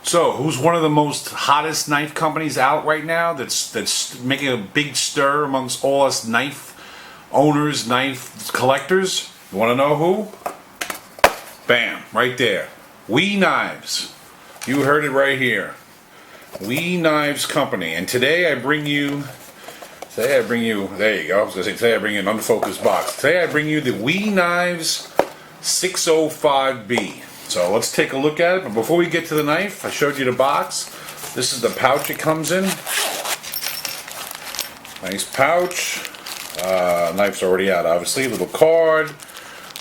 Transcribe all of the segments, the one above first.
So, who's one of the most hottest knife companies out right now that's making a big stir amongst all us knife owners, knife collectors? You want to know who? Bam, right there. We Knives. You heard it right here. We Knives Company. And today I bring you, there you go. I was going to say today I bring you an unfocused box. Today I bring you the We Knives 605B. So let's take a look at it. But before we get to the knife, I showed you the box. This is the pouch it comes in. Nice pouch. Knife's already out, obviously. A little card.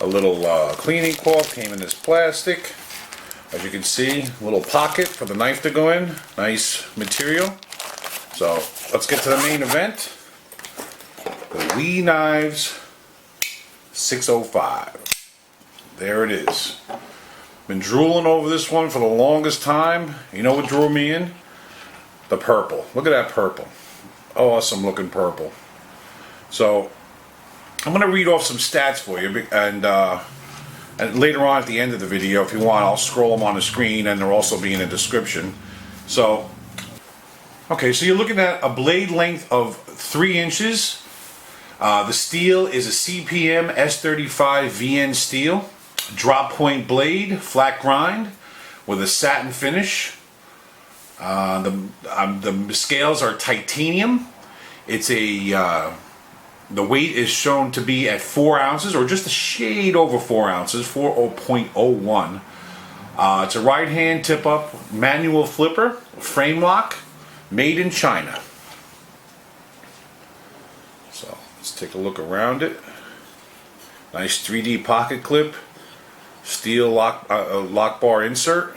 A little cleaning cloth. Came in this plastic. As you can see, a little pocket for the knife to go in. Nice material. So let's get to the main event. The We Knives 605. There it is. Been drooling over this one for the longest time. You know what drew me in? The purple. Look at that purple. Awesome looking purple. So I'm going to read off some stats for you, and later on at the end of the video, if you want, I'll scroll them on the screen, and they'll also be in the description. So, okay, so you're looking at a blade length of 3 inches. The steel is a CPM S35 VN steel. Drop point blade, flat grind, with a satin finish. The scales are titanium. It's the weight is shown to be at 4 ounces, or just a shade over 4 ounces, 4.01. It's a right hand tip up manual flipper, frame lock, made in China. So let's take a look around it. Nice 3D pocket clip. Steel lock bar insert.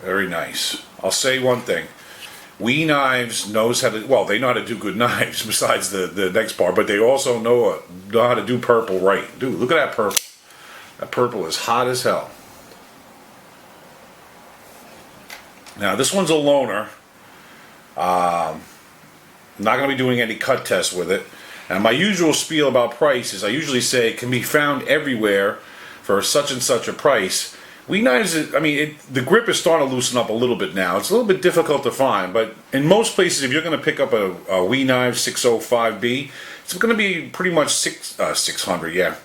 Very nice. I'll say one thing. We Knives knows how to, well, they know how to do good knives besides the next part, but they also know how to do purple right. Dude, look at that purple. That purple is hot as hell. Now, this one's a loaner. I'm not going to be doing any cut tests with it. And my usual spiel about price is I usually say it can be found everywhere for such and such a price. We Knives, I mean, the grip is starting to loosen up a little bit now. It's a little bit difficult to find, but in most places, if you're going to pick up a We Knives 605B, it's going to be pretty much $600, yeah.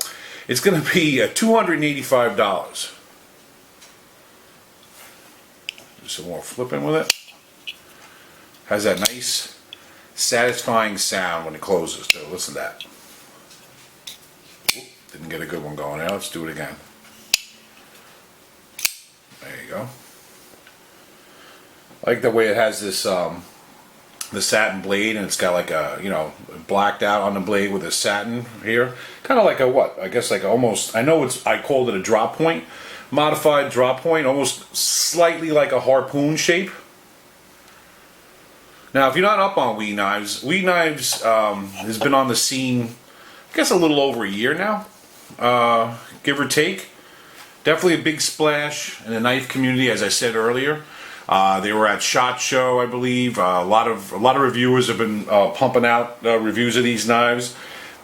It's going to be $285. Do some more flipping with it. Has that nice, satisfying sound when it closes too. Listen to that. Oop, didn't get a good one going there. Let's do it again. There you go. I like the way it has this the satin blade, and it's got like a, you know, blacked out on the blade with a satin here. Kind of like a what? I guess like almost, I know I called it a drop point, modified drop point, almost slightly like a harpoon shape. Now, if you're not up on We Knives has been on the scene, I guess, a little over a year now, give or take. Definitely a big splash in the knife community, as I said earlier. They were at SHOT Show, I believe. A lot of reviewers have been pumping out reviews of these knives.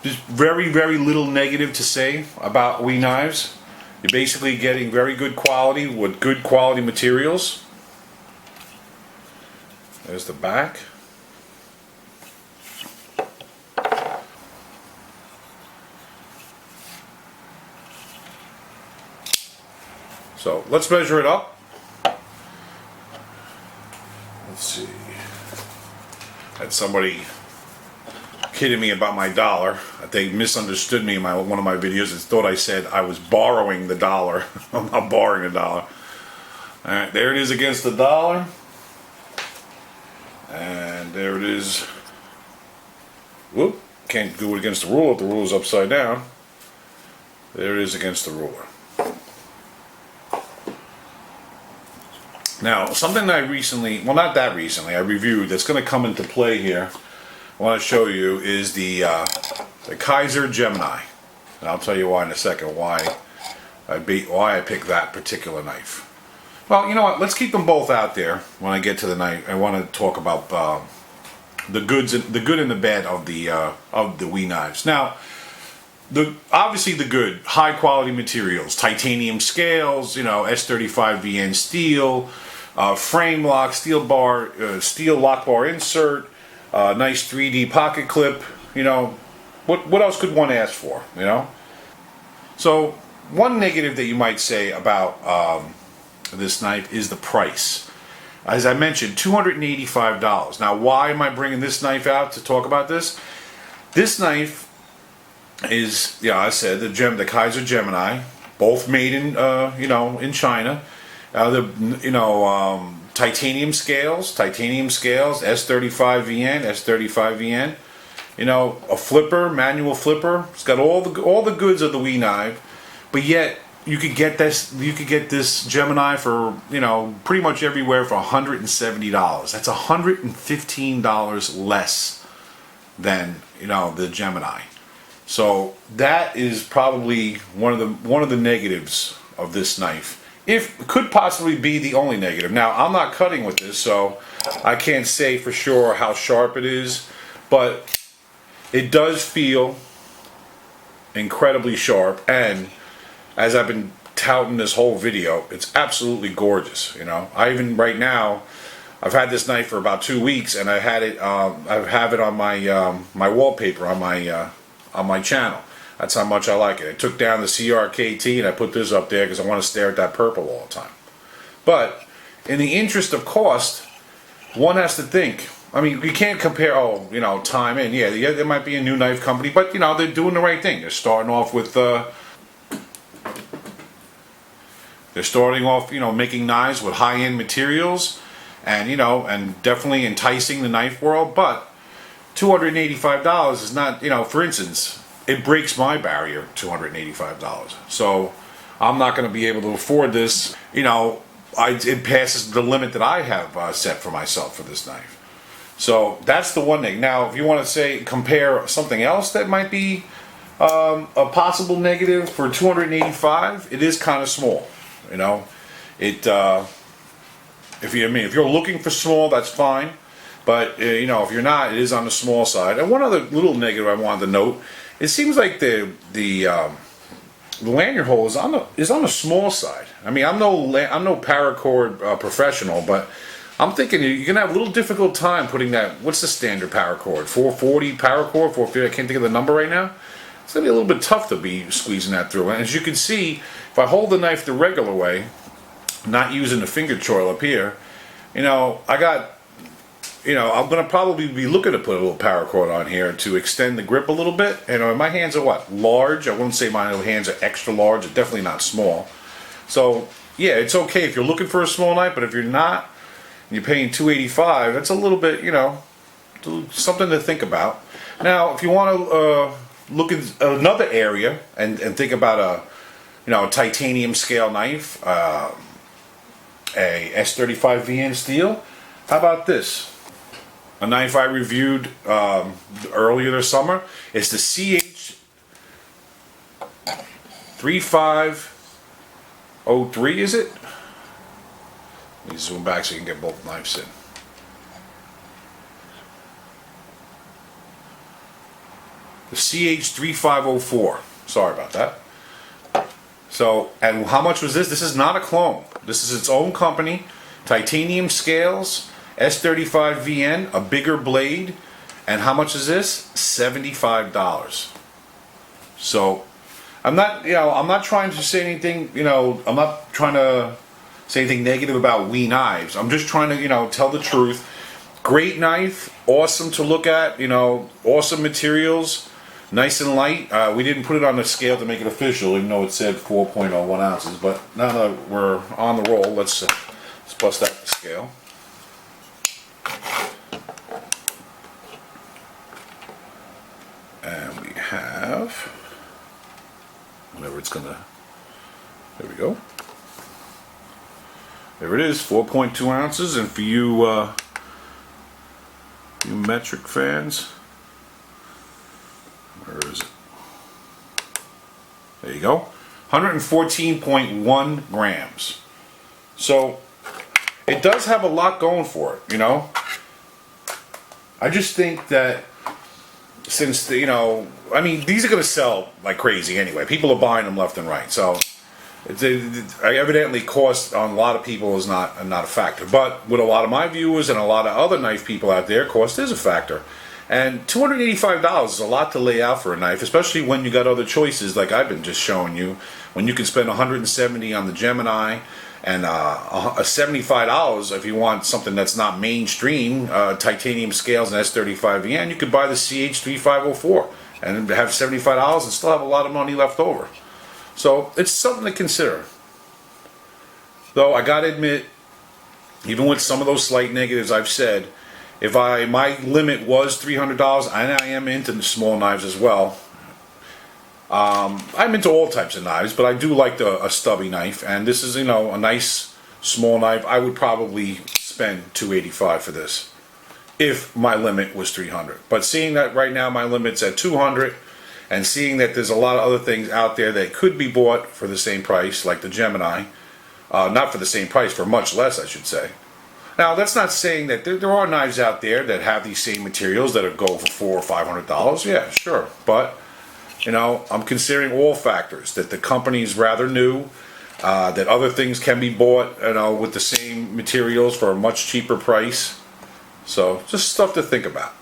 There's very, very little negative to say about We Knives. You're basically getting very good quality with good quality materials. There's the back. So let's measure it up. Let's see. Had somebody kidding me about my dollar. They misunderstood me in one of my videos and thought I said I was borrowing the dollar. I'm not borrowing a dollar. Alright, there it is against the dollar. And there it is. Whoop, can't do it against the ruler if the ruler's upside down. There it is against the ruler. Now, something that I recently, well, not that recently, I reviewed that's going to come into play here, I want to show you, is the Kaiser Gemini. And I'll tell you why in a second, why I picked that particular knife. Well, you know what, let's keep them both out there when I get to the knife. I want to talk about the good and the bad of the WE knives. Now, obviously the good, high quality materials, titanium scales, S35VN steel, frame lock, steel bar, steel lock bar insert, nice 3D pocket clip. What else could one ask for? So one negative that you might say about this knife is the price. As I mentioned, $285. Now, why am I bringing this knife out to talk about this? This knife is, I said, the Kaiser Gemini, both made in, in China. Titanium scales, S35VN, S35VN. A flipper, manual flipper. It's got all the goods of the WE knife, but yet you could get this Gemini for pretty much everywhere for $170. That's $115 less than the Gemini. So that is probably one of the negatives of this knife. Could possibly be the only negative. Now, I'm not cutting with this, so I can't say for sure how sharp it is, but it does feel incredibly sharp, and as I've been touting this whole video, it's absolutely gorgeous. I even right now, I've had this knife for about 2 weeks, and I have it on my my wallpaper on my channel. That's how much I like it. I took down the CRKT and I put this up there because I want to stare at that purple all the time. But in the interest of cost, one has to think. I mean, you can't compare, time in. Yeah, there might be a new knife company, but they're doing the right thing. They're starting off with making knives with high-end materials, and and definitely enticing the knife world. But $285 is not, for instance, it breaks my barrier, $285. So I'm not going to be able to afford this. It passes the limit that I have set for myself for this knife. So that's the one thing. Now, if you want to compare something else that might be a possible negative for $285, it is kind of small. If you're looking for small, that's fine. But if you're not, it is on the small side. And one other little negative I wanted to note: it seems like the lanyard hole is on the small side. I mean, I'm no paracord professional, but I'm thinking you're gonna have a little difficult time putting that. What's the standard paracord? 440 paracord, 450. I can't think of the number right now. It's gonna be a little bit tough to be squeezing that through. And as you can see, if I hold the knife the regular way, not using the finger choil up here, I got. I'm going to probably be looking to put a little paracord on here to extend the grip a little bit. My hands are what? Large. I wouldn't say my hands are extra large. They're definitely not small. So, yeah, it's okay if you're looking for a small knife, but if you're not, and you're paying $285, that's a little bit, something to think about. Now, if you want to look at another area and think about a titanium scale knife, a S35VN steel, how about this? A knife I reviewed earlier this summer. It's the CH3503, is it? Let me zoom back so you can get both knives in. The CH3504. Sorry about that. So, and how much was this? This is not a clone. This is its own company. Titanium scales. S35VN, a bigger blade, and how much is this? $75. So, I'm not trying to say anything, I'm not trying to say anything negative about WE knives. I'm just trying to, tell the truth. Great knife, awesome to look at, awesome materials, nice and light. We didn't put it on the scale to make it official, even though it said 4.01 ounces. But now that we're on the roll, let's bust out the scale. And we have, whatever it's gonna, there we go. There it is, 4.2 ounces. And for you, you metric fans, where is it? There you go, 114.1 grams. So it does have a lot going for it, I just think that since the, I mean, these are going to sell like crazy anyway. People are buying them left and right, so it evidently cost on a lot of people is not a factor. But with a lot of my viewers and a lot of other knife people out there, cost is a factor. And $285 is a lot to lay out for a knife, especially when you got other choices like I've been just showing you. When you can spend $170 on the Gemini and a $75 if you want something that's not mainstream, titanium scales and S35VN, you could buy the CH3504 and have $75 and still have a lot of money left over. So it's something to consider. Though I gotta admit, even with some of those slight negatives I've said, if my limit was $300, and I am into the small knives as well. I'm into all types of knives, but I do like a stubby knife, and this is, a nice small knife. I would probably spend $285 for this if my limit was $300. But seeing that right now my limit's at $200, and seeing that there's a lot of other things out there that could be bought for the same price, like the Gemini, not for the same price, for much less, I should say. Now, that's not saying that there are knives out there that have these same materials that go for $400 or $500. Yeah, sure, but I'm considering all factors. That the company's rather new, that other things can be bought, with the same materials for a much cheaper price. So, just stuff to think about.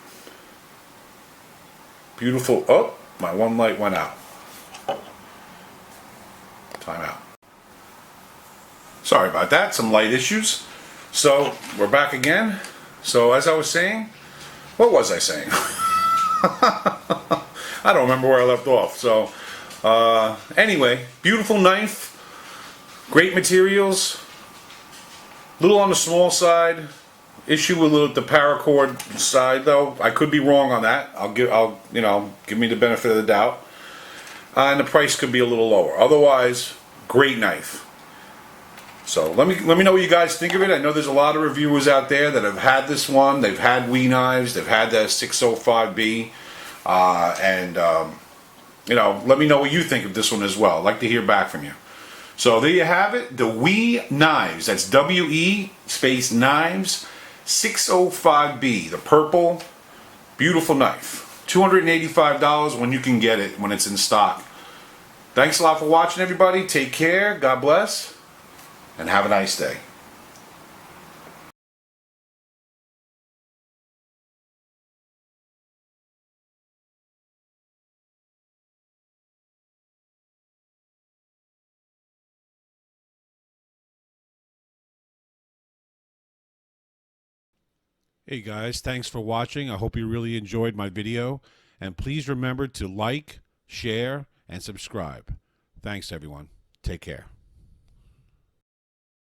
Beautiful. Oh, my one light went out. Time out. Sorry about that. Some light issues. So, we're back again. So, as I was saying, what was I saying? I don't remember where I left off. So, anyway, beautiful knife, great materials, little on the small side. Issue with the paracord side, though. I could be wrong on that. Give me the benefit of the doubt. And the price could be a little lower. Otherwise, great knife. So let me know what you guys think of it. I know there's a lot of reviewers out there that have had this one. They've had Wee knives. They've had the 605B. Let me know what you think of this one as well. I'd like to hear back from you. So there you have it. The Wee knives. That's WE space knives 605B. The purple, beautiful knife. $285 when you can get it, when it's in stock. Thanks a lot for watching, everybody. Take care. God bless. And have a nice day. Hey guys, thanks for watching. I hope you really enjoyed my video. And please remember to like, share, and subscribe. Thanks everyone. Take care.